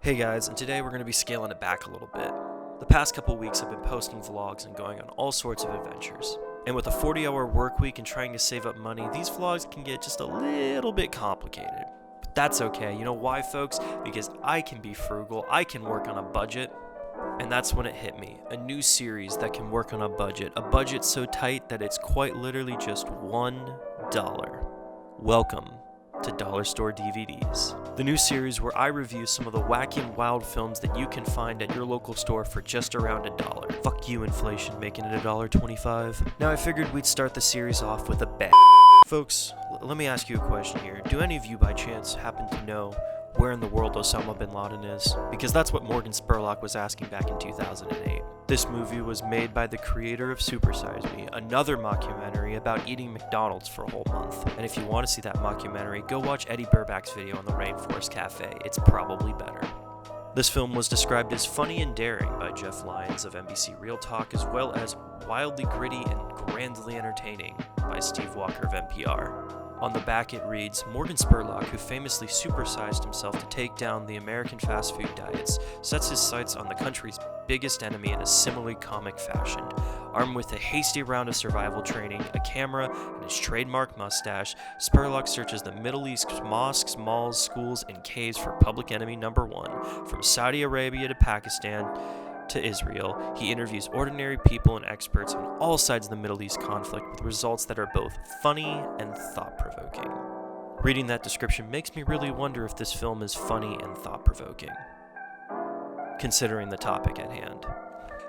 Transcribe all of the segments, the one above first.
Hey guys, and today we're going to be scaling it back a little bit. The past couple weeks I've been posting vlogs and going on all sorts of adventures. And with a 40-hour work week and trying to save up money, these vlogs can get just a little bit complicated. But that's okay, you know why folks? Because I can be frugal, I can work on a budget. And that's when it hit me, a new series that can work on a budget so tight that it's quite literally just $1. Welcome to Dollar Store DVDs, the new series where I review some of the wacky and wild films that you can find at your local store for just around $1. Fuck you, inflation, making it $1.25. Now I figured we'd start the series off with a bang. Folks, let me ask you a question here. Do any of you by chance happen to know where in the world Osama bin Laden is? Because that's what Morgan Spurlock was asking back in 2008. This movie was made by the creator of Super Size Me, another mockumentary about eating McDonald's for a whole month. And if you want to see that mockumentary, go watch Eddie Burback's video on the Rainforest Cafe. It's probably better. This film was described as funny and daring by Jeff Lyons of NBC Real Talk, as well as wildly gritty and grandly entertaining by Steve Walker of NPR. On the back it reads, Morgan Spurlock, who famously supersized himself to take down the American fast food diets, sets his sights on the country's biggest enemy in a similarly comic fashion. Armed with a hasty round of survival training, a camera, and his trademark mustache, Spurlock searches the Middle East's mosques, malls, schools, and caves for public enemy number one. From Saudi Arabia to Pakistan to Israel, he interviews ordinary people and experts on all sides of the Middle East conflict with results that are both funny and thought-provoking. Reading that description makes me really wonder if this film is funny and thought-provoking, considering the topic at hand.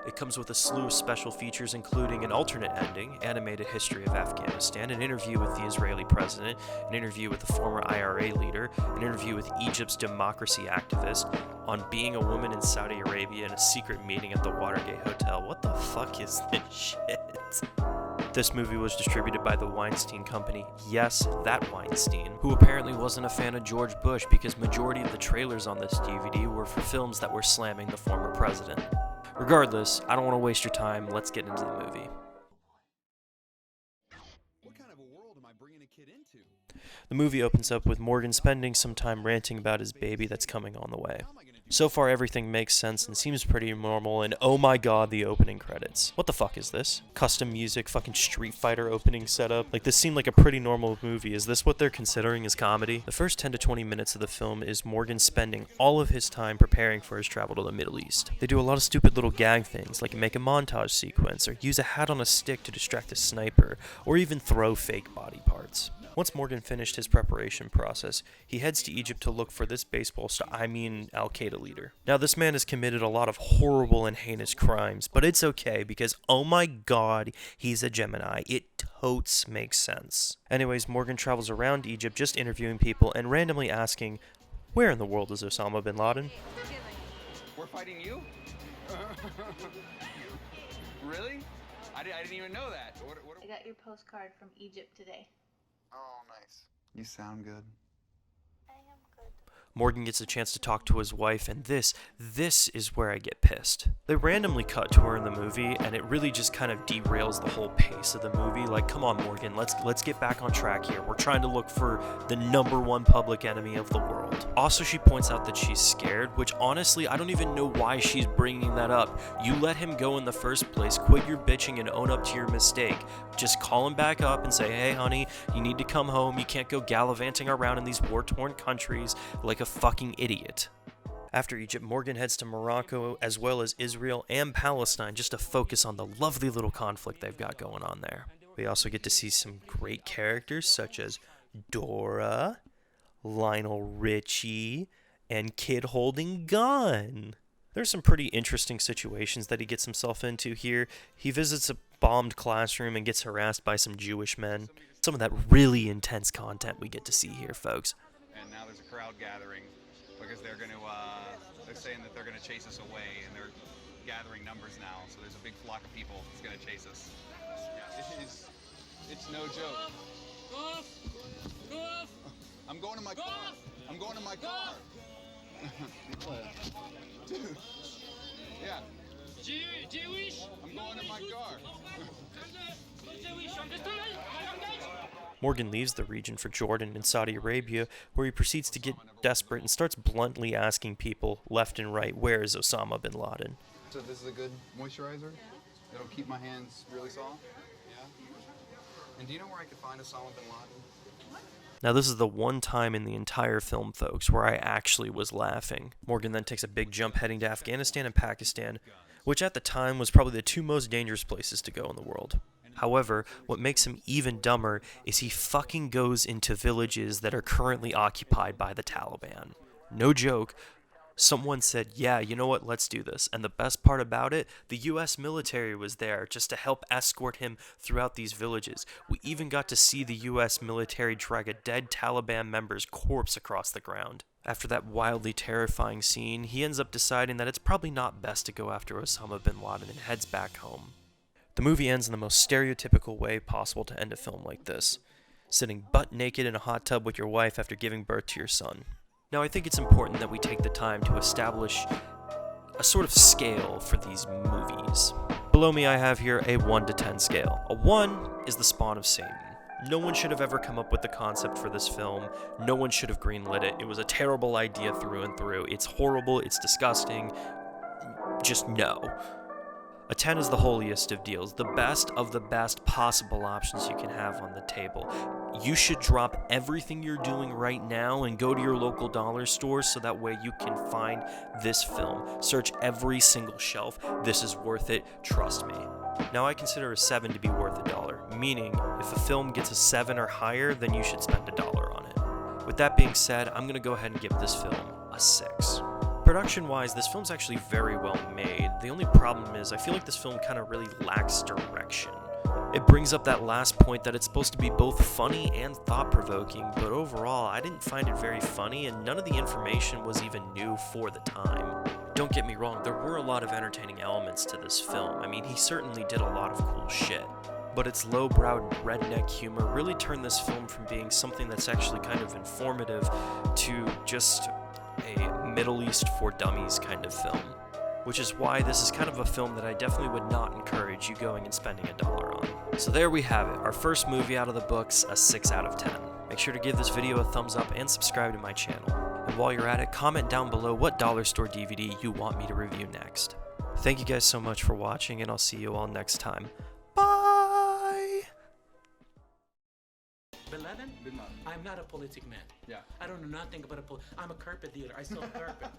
It comes with a slew of special features, including an alternate ending, animated history of Afghanistan, an interview with the Israeli president, an interview with the former IRA leader, an interview with Egypt's democracy activist, on being a woman in Saudi Arabia, and a secret meeting at the Watergate Hotel. What the fuck is this shit? This movie was distributed by the Weinstein Company. Yes, that Weinstein, who apparently wasn't a fan of George Bush because majority of the trailers on this DVD were for films that were slamming the former president. Regardless, I don't want to waste your time. Let's get into the movie. What kind of a world am I bringing a kid into? The movie opens up with Morgan spending some time ranting about his baby that's coming on the way. So far everything makes sense and seems pretty normal, and oh my god, the opening credits. What the fuck is this? Custom music, fucking Street Fighter opening setup. Like, this seemed like a pretty normal movie. Is this what they're considering as comedy? The first 10 to 20 minutes of the film is Morgan spending all of his time preparing for his travel to the Middle East. They do a lot of stupid little gag things, like make a montage sequence, or use a hat on a stick to distract a sniper, or even throw fake body parts. Once Morgan finished his preparation process, he heads to Egypt to look for this baseball star, Al-Qaeda leader. Now, this man has committed a lot of horrible and heinous crimes, but it's okay because, oh my god, he's a Gemini. It totes makes sense. Anyways, Morgan travels around Egypt just interviewing people and randomly asking, where in the world is Osama bin Laden? We're fighting you? Really? I didn't even know that. I got your postcard from Egypt today. Oh, nice. You sound good. I am good. Morgan gets a chance to talk to his wife, and this is where I get pissed. They randomly cut to her in the movie, and it really just kind of derails the whole pace of the movie. Like, come on, Morgan, let's get back on track here. We're trying to look for the number one public enemy of the world. Also, she points out that she's scared, which honestly, I don't even know why she's bringing that up. You let him go in the first place. Quit your bitching and own up to your mistake. Just call him back up and say, hey, honey, you need to come home. You can't go gallivanting around in these war-torn countries like a fucking idiot. After Egypt, Morgan heads to Morocco as well as Israel and Palestine just to focus on the lovely little conflict they've got going on there. We also get to see some great characters such as Dora, Lionel Richie, and Kid Holding Gun. There's some pretty interesting situations that he gets himself into here. He visits a bombed classroom and gets harassed by some Jewish men. Some of that really intense content we get to see here, folks. And now there's a crowd gathering because they're saying that they're going to chase us away, and they're gathering numbers now. So there's a big flock of people that's going to chase us. Yeah, it's no joke. Go off. I'm going to my car. I'm going to my car. Dude. Yeah. Jewish. I'm going to my car. Jewish. Understand? Morgan leaves the region for Jordan and Saudi Arabia, where he proceeds to get desperate and starts bluntly asking people left and right, where is Osama bin Laden? So this is a good moisturizer? That'll keep my hands really soft? Yeah? And do you know where I could find Osama bin Laden? Now this is the one time in the entire film, folks, where I actually was laughing. Morgan then takes a big jump heading to Afghanistan and Pakistan, which at the time was probably the two most dangerous places to go in the world. However, what makes him even dumber is he fucking goes into villages that are currently occupied by the Taliban. No joke. Someone said, yeah, you know what, let's do this. And the best part about it, the US military was there just to help escort him throughout these villages. We even got to see the US military drag a dead Taliban member's corpse across the ground. After that wildly terrifying scene, he ends up deciding that it's probably not best to go after Osama bin Laden and heads back home. The movie ends in the most stereotypical way possible to end a film like this, sitting butt naked in a hot tub with your wife after giving birth to your son. Now, I think it's important that we take the time to establish a sort of scale for these movies. Below me, I have here a 1 to 10 scale. A 1 is the spawn of Satan. No one should have ever come up with the concept for this film. No one should have greenlit it. It was a terrible idea through and through. It's horrible. It's disgusting. Just no. A 10 is the holiest of deals, the best of the best possible options you can have on the table. You should drop everything you're doing right now and go to your local dollar store so that way you can find this film. Search every single shelf. This is worth it, trust me. Now I consider a 7 to be worth $1, meaning if a film gets a 7 or higher, then you should spend $1 on it. With that being said, I'm going to go ahead and give this film a 6. Production-wise, this film's actually very well made. The only problem is I feel like this film kind of really lacks direction. It brings up that last point that it's supposed to be both funny and thought-provoking, but overall, I didn't find it very funny, and none of the information was even new for the time. Don't get me wrong, there were a lot of entertaining elements to this film. I mean, he certainly did a lot of cool shit. But its low-browed redneck humor really turned this film from being something that's actually kind of informative to just a Middle East for Dummies kind of film, which is why this is kind of a film that I definitely would not encourage you going and spending $1 on. So there we have it, our first movie out of the books, a 6 out of 10. Make sure to give this video a thumbs up and subscribe to my channel. And while you're at it, comment down below what dollar store DVD you want me to review next. Thank you guys so much for watching, and I'll see you all next time. Bye! Bin Laden? Bin Laden. I'm not a politic man. Yeah. I don't know nothing about I'm a carpet dealer. I sell carpet.